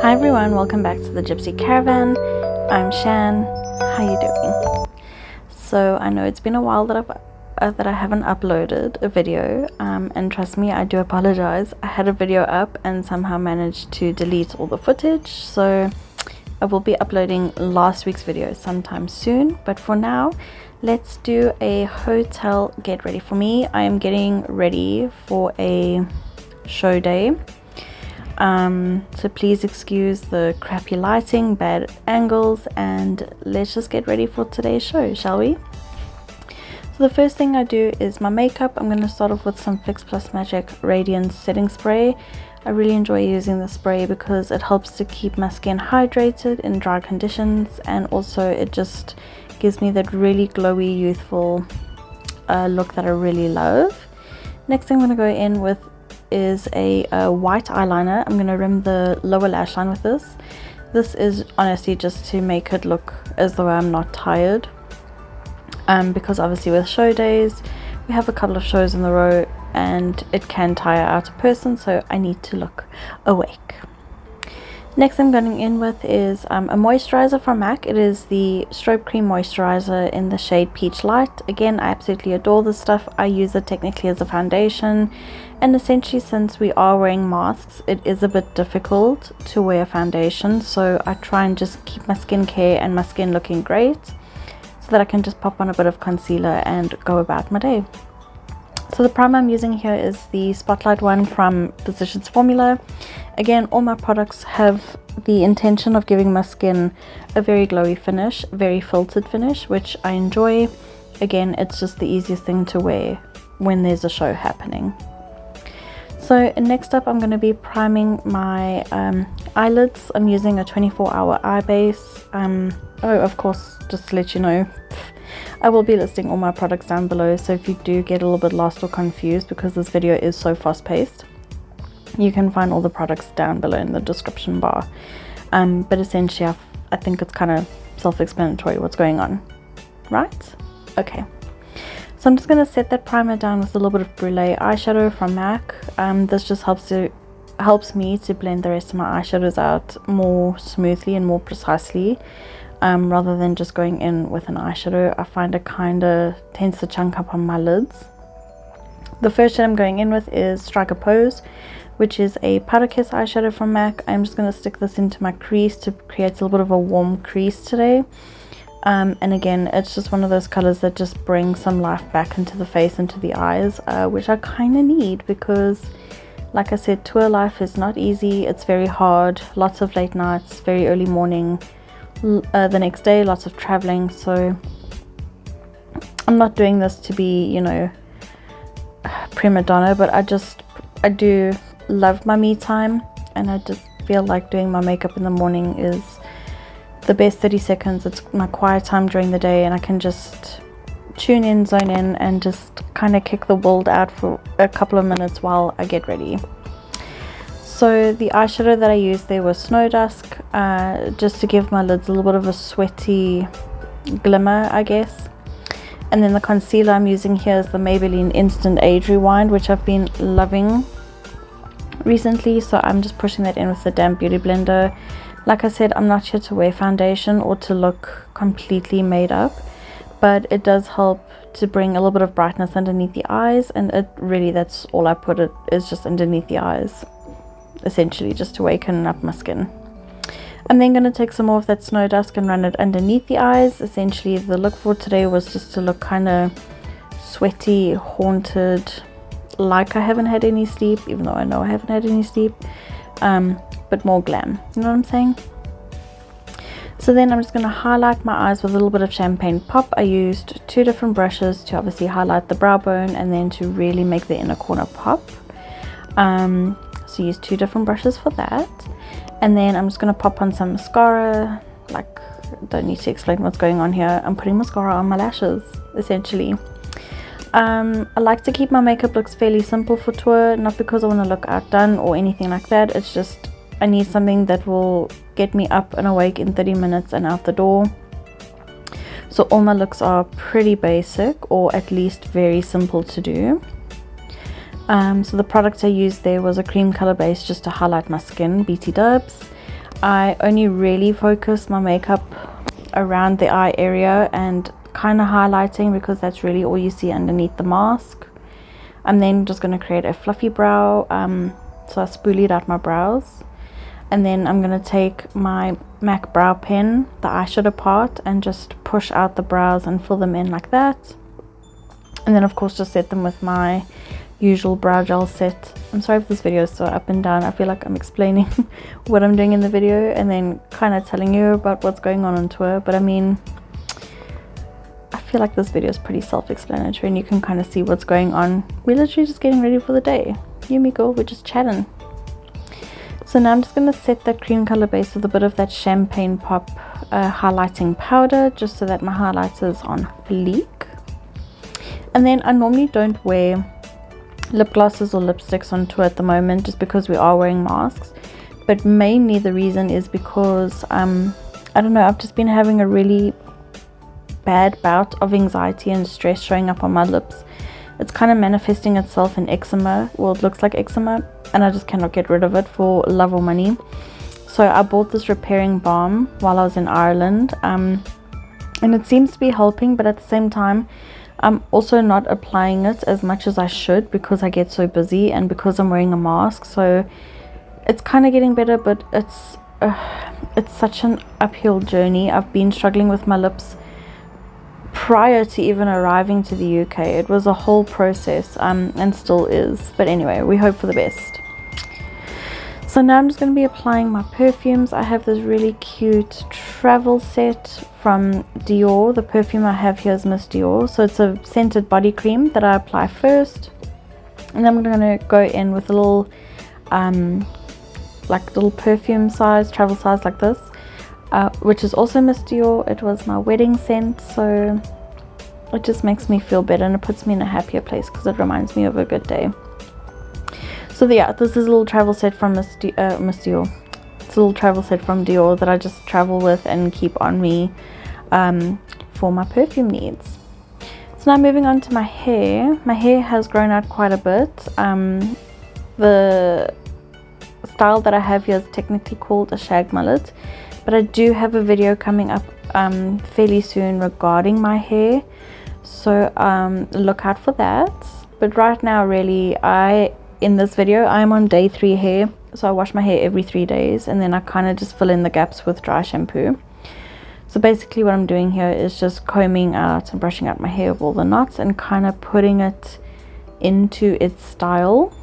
Hi everyone, welcome back to the Gypsy Caravan. I'm Shan. How you doing? So I know it's been a while that I haven't uploaded a video, and trust me, I do apologize. I had a video up and somehow managed to delete all the footage, so I will be uploading last week's video sometime soon. But for now, let's do a hotel get ready for me. I am getting ready for a show day. So please excuse the crappy lighting, bad angles, and let's just get ready for today's show, shall we? So the first thing I do is my makeup. I'm going to start off with some Fix Magic Radiance setting spray. I really enjoy using the spray because it helps to keep my skin hydrated in dry conditions, and also it just gives me that really glowy, youthful look that I really love. Next thing I'm going to go in with is a white eyeliner. I'm going to rim the lower lash line with this. This is honestly just to make it look as though I'm not tired, because obviously with show days we have a couple of shows in the row and it can tire out a person, so I need to look awake. Next I'm going in with is a moisturizer from MAC. It is the Strobe Cream Moisturizer in the shade Peach Light. Again, I absolutely adore this stuff. I use it technically as a foundation, and essentially since we are wearing masks, it is a bit difficult to wear foundation, so I try and just keep my skincare and my skin looking great so that I can just pop on a bit of concealer and go about my day. So the primer I'm using here is the Spotlight one from Physicians Formula. Again, all my products have the intention of giving my skin a very glowy finish, very filtered finish, which I enjoy. Again, it's just the easiest thing to wear when there's a show happening. So next up, I'm going to be priming my eyelids. I'm using a 24-hour eye base. Oh, of course, just to let you know, I will be listing all my products down below, so if you do get a little bit lost or confused, because this video is so fast-paced, you can find all the products down below in the description bar. But essentially I think it's kind of self-explanatory what's going on, right? Okay, so I'm just going to set that primer down with a little bit of Brulee eyeshadow from MAC. This just helps me to blend the rest of my eyeshadows out more smoothly and more precisely, rather than just going in with an eyeshadow. I find it kind of tends to chunk up on my lids. The first shade I'm going in with is Strike a Pose, which is a Powder Kiss eyeshadow from MAC. I'm just going to stick this into my crease to create a little bit of a warm crease today. And again, it's just one of those colors that just brings some life back into the face, into the eyes, which I kind of need because, like I said, tour life is not easy. It's very hard, lots of late nights, very early morning, the next day, lots of traveling. So I'm not doing this to be, you know, prima donna, but I do love my me time, and I just feel like doing my makeup in the morning is the best 30 seconds. It's my quiet time during the day, and I can just tune in, zone in, and just kind of kick the world out for a couple of minutes while I get ready. So the eyeshadow that I used there was Snow Dusk, just to give my lids a little bit of a sweaty glimmer, I guess. And then the concealer I'm using here is the Maybelline Instant Age Rewind, which I've been loving recently, so I'm just pushing that in with the damp beauty blender. Like I said, I'm not here to wear foundation or to look completely made up, but it does help to bring a little bit of brightness underneath the eyes, and it really, that's all I put it, is just underneath the eyes, essentially just to waken up my skin. I'm then going to take some more of that Snow Dusk and run it underneath the eyes. Essentially the look for today was just to look kind of sweaty, haunted, like I haven't had any sleep, even though I know I haven't had any sleep, but more glam, you know what I'm saying? So then I'm just going to highlight my eyes with a little bit of Champagne Pop. I used two different brushes to obviously highlight the brow bone and then to really make the inner corner pop. So use two different brushes for that. And then I'm just going to pop on some mascara. Like, don't need to explain what's going on here. I'm putting mascara on my lashes, essentially. I like to keep my makeup looks fairly simple for tour, not because I want to look outdone or anything like that. It's just I need something that will get me up and awake in 30 minutes and out the door. So all my looks are pretty basic, or at least very simple to do. So the product I used there was a cream color base just to highlight my skin, BT Dubs. I only really focus my makeup around the eye area and kind of highlighting, because that's really all you see underneath the mask. I'm then just going to create a fluffy brow, so I spoolied out my brows, and then I'm going to take my MAC brow pen, the eyeshadow part, and just push out the brows and fill them in like that. And then of course just set them with my usual brow gel set. I'm sorry if this video is so up and down. I feel like I'm explaining what I'm doing in the video and then kind of telling you about what's going on tour, but I mean, I feel like this video is pretty self-explanatory and you can kind of see what's going on. We're literally just getting ready for the day. You and me, girl, we're just chatting. So now I'm just going to set that cream color base with a bit of that Champagne Pop highlighting powder, just so that my highlighter is on fleek. And then I normally don't wear lip glosses or lipsticks on tour at the moment, just because we are wearing masks, but mainly the reason is because I don't know, I've just been having a really bad bout of anxiety and stress showing up on my lips. It's kind of manifesting itself in eczema. Well, it looks like eczema, and I just cannot get rid of it for love or money. So I bought this repairing balm while I was in Ireland, and it seems to be helping, but at the same time I'm also not applying it as much as I should, because I get so busy and because I'm wearing a mask. So it's kind of getting better, but it's such an uphill journey. I've been struggling with my lips prior to even arriving to the UK. It was a whole process, and still is, but anyway, we hope for the best. So now I'm just going to be applying my perfumes. I have this really cute travel set from Dior. The perfume I have here is Miss Dior. So it's a scented body cream that I apply first, and then I'm going to go in with a little like little perfume size, travel size like this, which is also Miss Dior. It was my wedding scent, so it just makes me feel better and it puts me in a happier place because it reminds me of a good day. So yeah, this is a little travel set from Miss Dior. It's a little travel set from Dior that I just travel with and keep on me for my perfume needs. So now moving on to my hair. My hair has grown out quite a bit. The style that I have here is technically called a shag mullet, but I do have a video coming up fairly soon regarding my hair, so look out for that. But right now, really, in this video I'm on day 3 hair, so I wash my hair every 3 days, and then I kind of just fill in the gaps with dry shampoo. So basically what I'm doing here is just combing out and brushing out my hair of all the knots and kind of putting it into its style.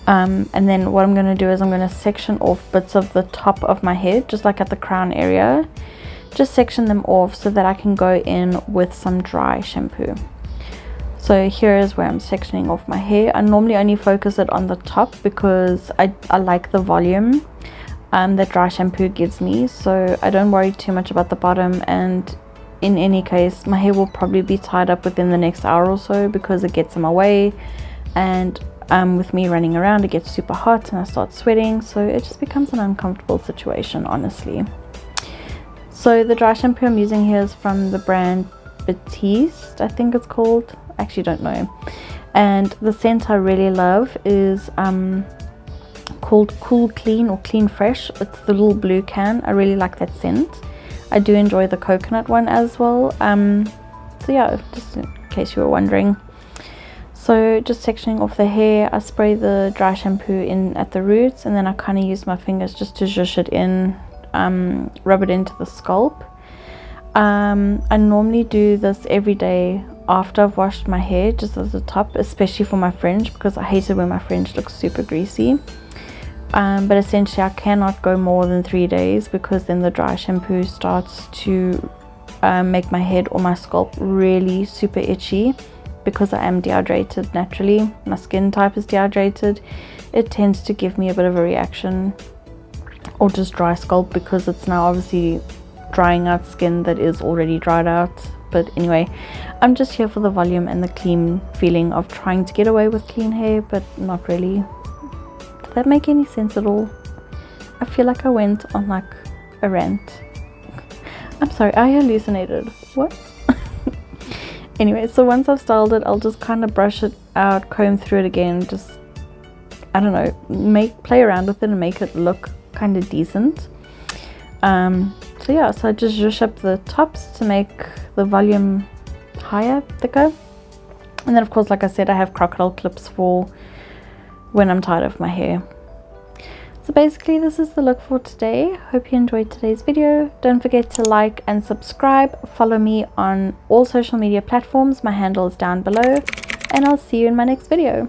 And then what I'm going to do is I'm going to section off bits of the top of my head, just like at the crown area. Just section them off so that I can go in with some dry shampoo. So here is where I'm sectioning off my hair. I normally only focus it on the top because I like the volume that dry shampoo gives me, so I don't worry too much about the bottom. And in any case, my hair will probably be tied up within the next hour or so because it gets in my way, and with me running around it gets super hot and I start sweating, so it just becomes an uncomfortable situation, honestly. So the dry shampoo I'm using here is from the brand Deets, I think it's called. I actually don't know. And the scent I really love is called Cool Clean or Clean Fresh. It's the little blue can. I really like that scent. I do enjoy the coconut one as well. So yeah, just in case you were wondering. So just sectioning off the hair, I spray the dry shampoo in at the roots, and then I kind of use my fingers just to zhuzh it in, rub it into the scalp. I normally do this every day after I've washed my hair, just at the top, especially for my fringe, because I hate it when my fringe looks super greasy. But essentially I cannot go more than 3 days, because then the dry shampoo starts to make my head or my scalp really super itchy. Because I am dehydrated naturally, my skin type is dehydrated, it tends to give me a bit of a reaction, or just dry scalp, because it's now obviously drying out skin that is already dried out. But anyway, I'm just here for the volume and the clean feeling of trying to get away with clean hair, but not really. Did that make any sense at all? I feel like I went on like a rant. I'm sorry, I hallucinated. What? Anyway, so once I've styled it, I'll just kind of brush it out, comb through it again, just, I don't know, play around with it and make it look kind of decent. So yeah, so I just zhuzh up the tops to make the volume higher, thicker. And then of course, like I said, I have crocodile clips for when I'm tired of my hair. So basically this is the look for today. Hope you enjoyed today's video. Don't forget to like and subscribe. Follow me on all social media platforms. My handle is down below, and I'll see you in my next video.